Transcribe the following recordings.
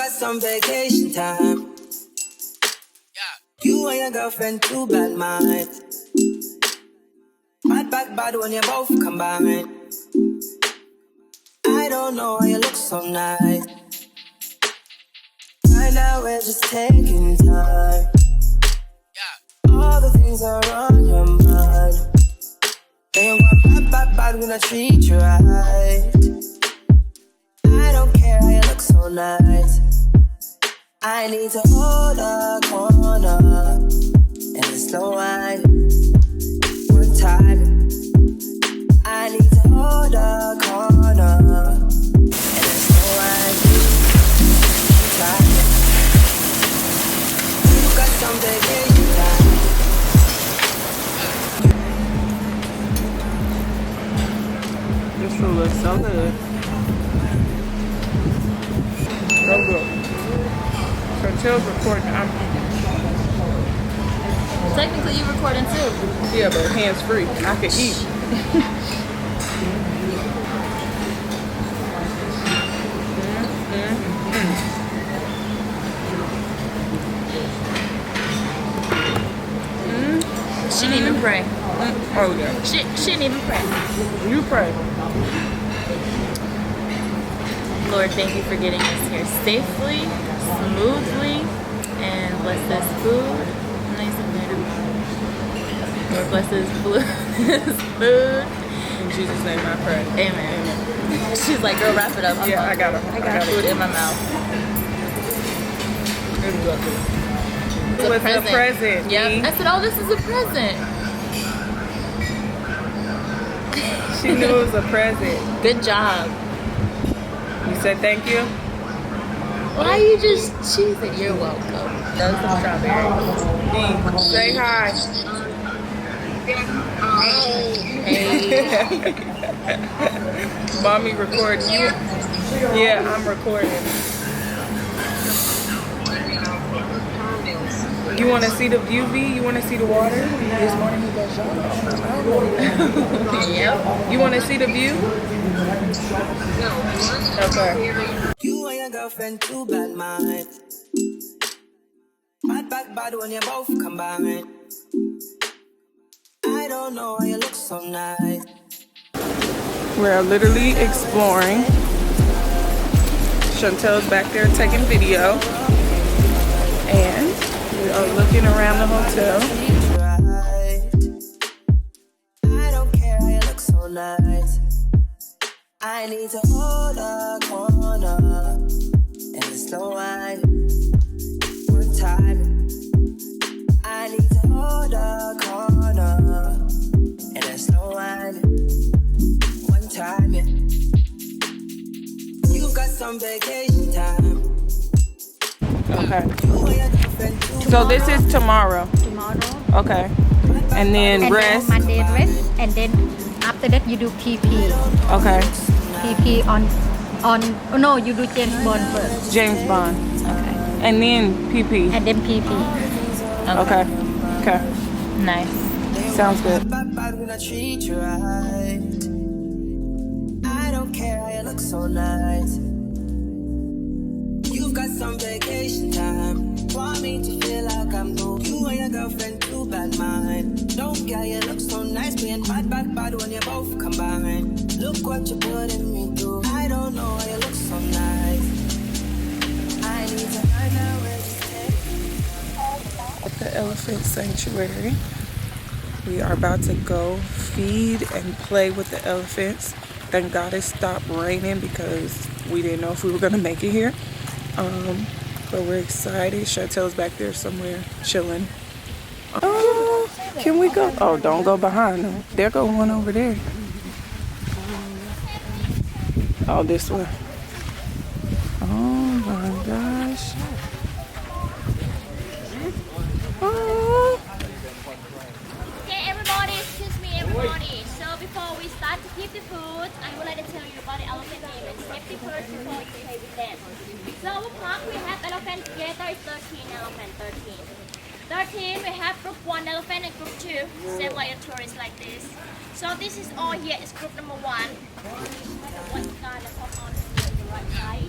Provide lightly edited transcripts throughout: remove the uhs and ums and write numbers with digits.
got some vacation time. You and your girlfriend too bad, mind. Bad when you both combine. I don't know why you look so nice. Right now we're just taking time. All the things are on your mind. They want bad when I treat you right. I don't care how you look so nice. I need to hold a corner and slow wine. One time. I need to hold a corner and slow wine. One time. You got some vacation time. This food looks so good. So good. Chantelle's recording. I'm Technically, you recording too. yeah, but hands free. I can eat. She didn't even pray. Oh yeah. She didn't even pray. You pray. Lord, thank you for getting us here safely, smoothly, and bless this food. Nice and good. Lord, bless this food. In Jesus' name I pray. Amen. She's like, girl, wrap it up. I'm Yeah, hungry. I got food in my mouth. It was a present. Yep. I said, oh, this is a present. She knew it was a present. Good job. You said thank you? Why you just, she said, you're welcome. Those some strawberries. Say hi. Hey. Mommy recording you. Yeah, I'm recording. You want to see the view, V? You want to see the water? This morning he goes, Yep. you want to see the view? Okay. You and your girlfriend too bad, mind. Bad when you both combine. I don't know why you look so nice. We're literally exploring. Chantelle's back there taking video. And we are looking around the hotel. I don't care how you look so nice. I need to hold a corner and slow wine. One time. I need to hold a corner and slow wine. One time. You got some vacation time. Okay. So this is tomorrow. Tomorrow. Okay. And then rest. Then Monday rest, and then after that you do PP. Okay. PP on. Oh no, you do James Bond first. James Bond. Okay. And then PP. And then PP. Okay. Okay. Nice. Sounds good. I don't care how you look so nice. You've got some vacation time. Want me to feel like I'm new. You and your girlfriend too bad, mind. Don't care, you look so nice. Being bad when you both combine. Look what you're putting me through. I don't know why you look so nice. I need to find out where to stay. At the elephant sanctuary. We are about to go feed and play with the elephants. Thank God it stopped raining because we didn't know if we were going to make it here. But we're excited. Chantelle's back there somewhere chilling. Oh, can we go? Oh, don't go behind them. There go one over there. Oh, this one. Oh my gosh. Oh. Okay, everybody, excuse me, everybody. So before we start to keep the food, I would like to tell you about the elephant name and safety first before you play with them. So our park, we have elephant together, it's 13 elephant, 13. 13, we have group 1 elephant and group 2, same like a tourist like this. So this is all here is group number 1. What kind of pop on to the right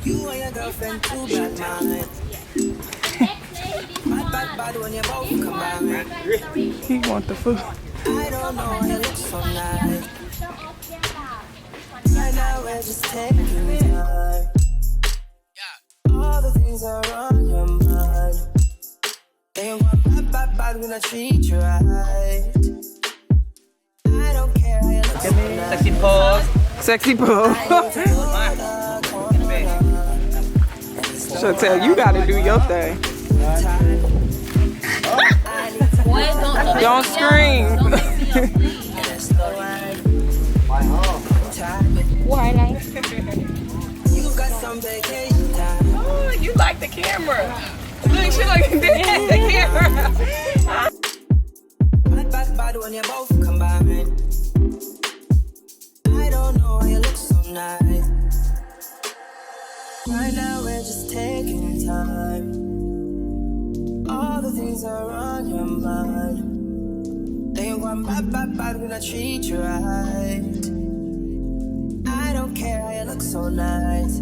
You and your girlfriend too bad, man. Bad when you both combine. He want the food. I don't know how you look so nice. Right now we're just taking time. All the things are on your mind. They want bad when I treat you right. I don't care how you look so nice. Sexy pose. Sexy pose. Chantelle, you gotta do your thing. Don't scream. Why like? You got some vacation time. Oh, you like the camera. Look, she looking dead at the camera. Bad when you both combine. I don't know how you look so nice. Right now we're just taking time. All the things are on your mind. They want bad when I treat you right. I don't care how you look so nice.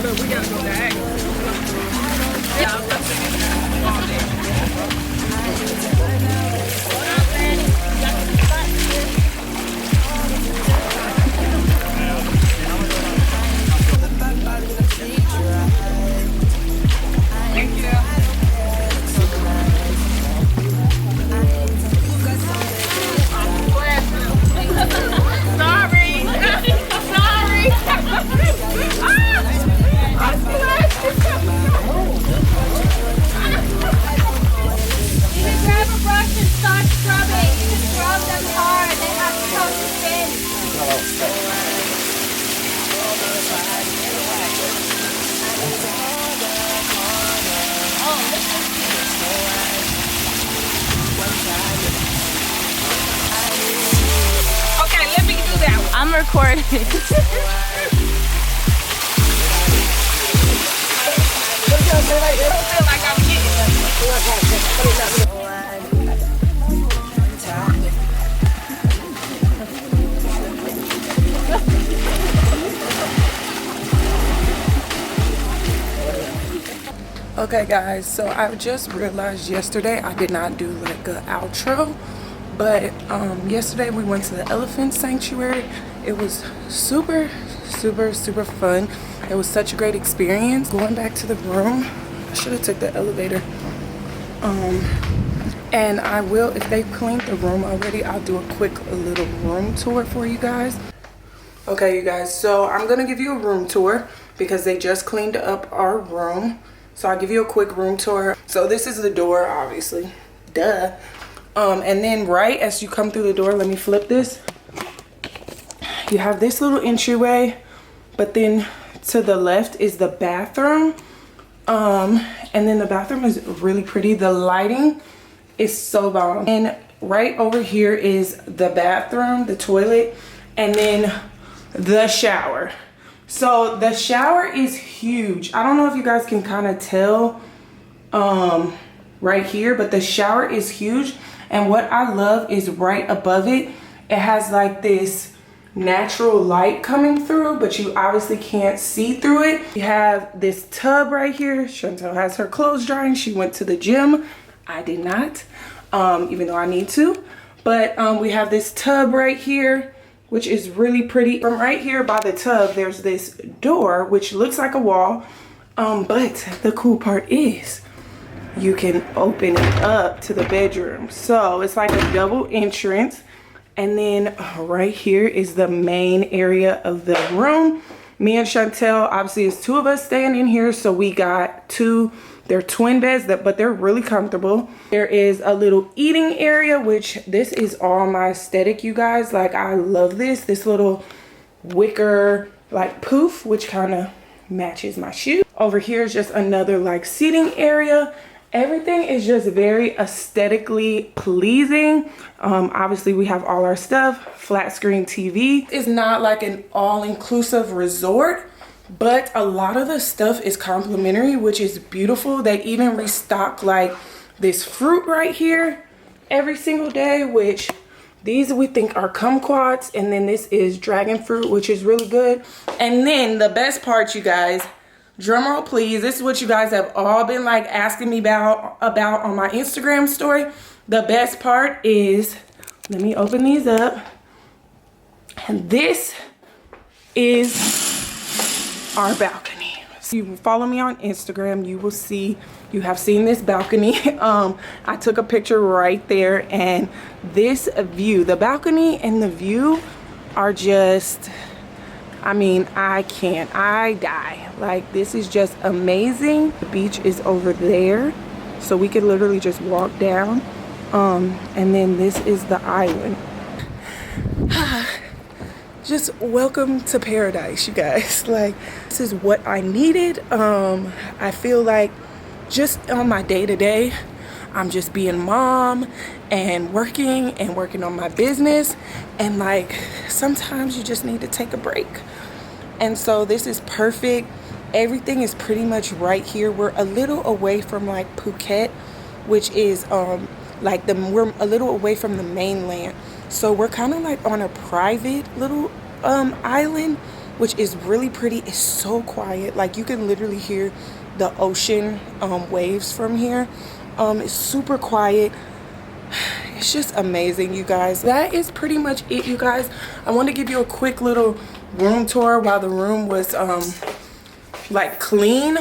Look, we gotta go diagonal. Okay, let me do that one. I'm recording. Okay guys, so I just realized yesterday I did not do like an outro, but yesterday we went to the elephant sanctuary. It was super fun. It was such a great experience. Going back to the room, I should have took the elevator. And I will, if they cleaned the room already, I'll do a quick little room tour for you guys. Okay you guys, so I'm gonna give you a room tour because they just cleaned up our room. So I'll give you a quick room tour. So this is the door, obviously, duh. And then right as you come through the door, let me flip this. You have this little entryway, but then to the left is the bathroom. And then the bathroom is really pretty. The lighting is so bomb. And right over here is the bathroom, the toilet, and then the shower. So the shower is huge. I don't know if you guys can kind of tell right here, but the shower is huge. And what I love is right above it, it has like this natural light coming through, but you obviously can't see through it. You have this tub right here. Chantelle has her clothes drying. She went to the gym. I did not, even though I need to. But we have this tub right here, which is really pretty. From right here by the tub, there's this door, which looks like a wall. But the cool part is you can open it up to the bedroom. So it's like a double entrance. And then right here is the main area of the room. Me and Chantelle, obviously it's two of us staying in here. So we got two, they're twin beds, but they're really comfortable. There is a little eating area, which this is all my aesthetic, you guys. Like I love this little wicker like poof, which kind of matches my shoe. Over here is just another like seating area. Everything is just very aesthetically pleasing. Obviously we have all our stuff, flat screen TV. It's not like an all-inclusive resort, but a lot of the stuff is complimentary, which is beautiful. They even restock like this fruit right here every single day, which these we think are kumquats, and then this is dragon fruit, which is really good. And then the best part, you guys, drum roll please, this is what you guys have all been like asking me about on my Instagram story. The best part is, let me open these up, and this is our balcony. So you follow me on Instagram, you will see, you have seen this balcony. I took a picture right there, and this view, the balcony and the view are just, I mean, I die. Like, this is just amazing. The beach is over there, so we could literally just walk down. And then this is the island. Just welcome to paradise, you guys. Like, this is what I needed. I feel like just on my day-to-day, I'm just being mom and working on my business, and like sometimes you just need to take a break. And so this is perfect. Everything is pretty much right here. We're a little away from like Phuket, which is like we're a little away from the mainland. So we're kind of like on a private little island, which is really pretty. It's so quiet. Like, you can literally hear the ocean waves from here. It's super quiet. It's just amazing, you guys. That is pretty much it, you guys. I want to give you a quick little room tour while the room was like clean.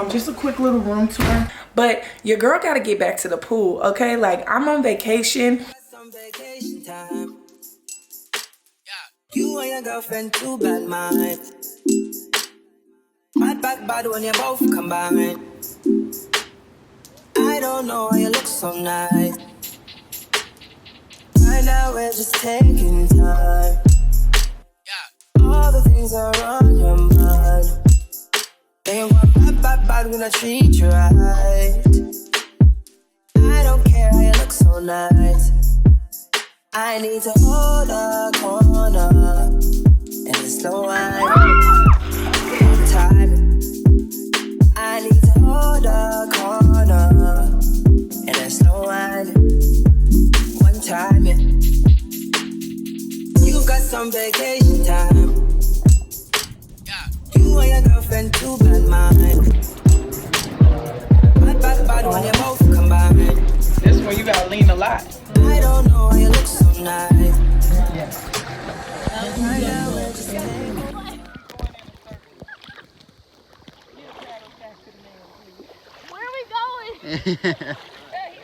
Just a quick little room tour. But your girl got to get back to the pool, okay? Like, I'm on vacation. Some vacation time. You and your girlfriend too bad, man. My back bad when you both combine. I don't know why you look so nice. Right now we're just taking time. All the things are on your mind. They want bad when I treat you right. I don't care how you look so nice. I need to hold a corner and slow wine. Time. I need to hold a corner and a slow wine. One time, yeah. You got some vacation time. You and your girlfriend too bad, man. My bad when you both combine. This one you gotta lean a lot. I don't know why you look so nice. Where are we going?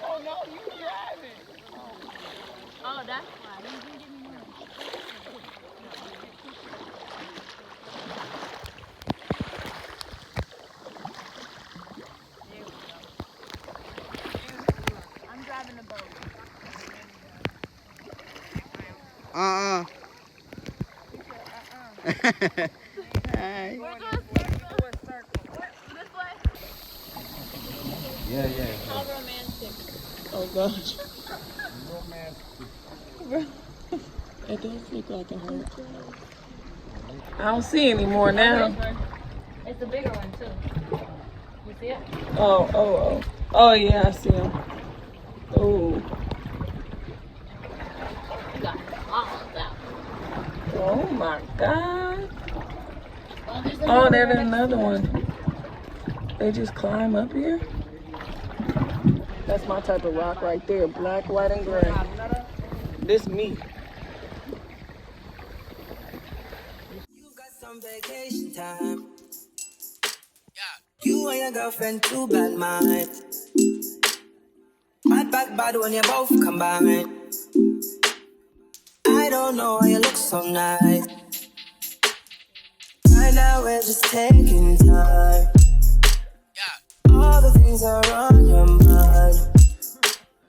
Oh no, you driving. Oh, that's why. You didn't give me money. I'm driving the boat. Hi. We're doing circle. This way? Yeah, yeah. How romantic. Oh gosh. It does look like a heart. I don't see any more now. It's a bigger one too. You see it? Oh yeah, I see him. Oh. You got all of that. Oh my God. Oh, Oh, there's another one. They just climb up here. That's my type of rock right there. Black, white, and gray. This me. You got some vacation time. You and your girlfriend too bad, man. My back bad when you both combine. I don't know why you look so nice. Right now we're just taking time. All the things are on your mind.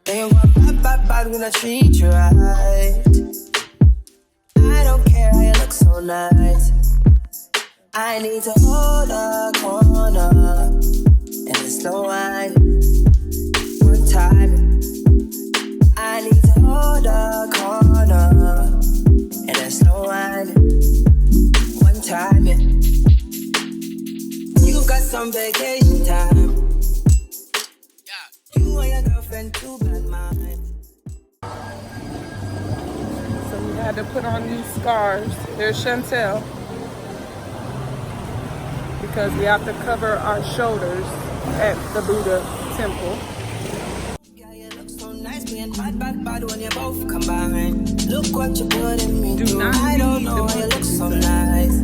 They want bad when I treat you right. I don't care how you look so nice. I need to hold a corner and slow wine. One time. I need to hold a corner and slow wine. One time, yeah. some vacation time. You and your girlfriend too bad, man. So we had to put on these scarves. There's Chantelle. Because we have to cover our shoulders at the Buddha temple. Yeah, you look so nice, being bad when you both combine. Look what you put in me. Do not I don't need know the why you look so nice.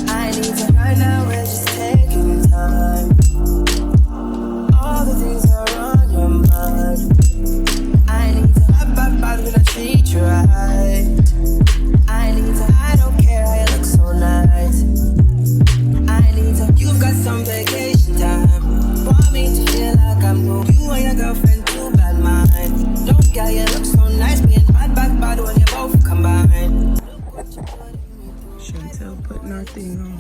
I need to right now, we're just taking time. All the things are on your mind. I need to bad when I treat you right. I need to, I don't care how you look so nice. I need to, you've got some vacation time. Want me to feel like I'm new. You and your girlfriend too bad, mine. Don't care, you look so nice. Being bad when you both combine. Chantelle putting our thing on.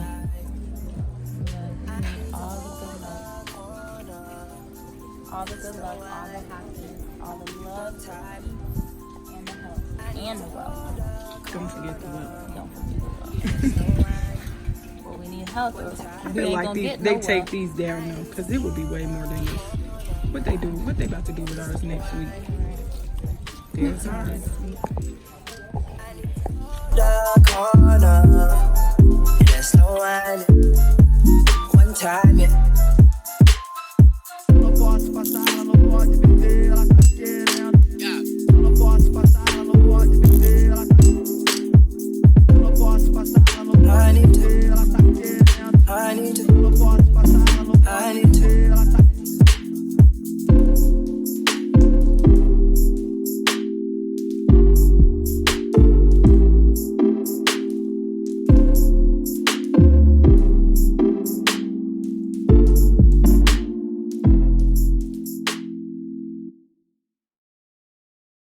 All the good luck, all the happiness, all the love, and the health, and the wealth. Don't forget the wealth. Don't forget the wealth. Well, we need health. Or I we feel ain't like gonna get they no take wealth. these down though, because it would be way more than this. What they do? What they about to do with ours next week? There's ours. The corner, let's slow wine. One time, yeah.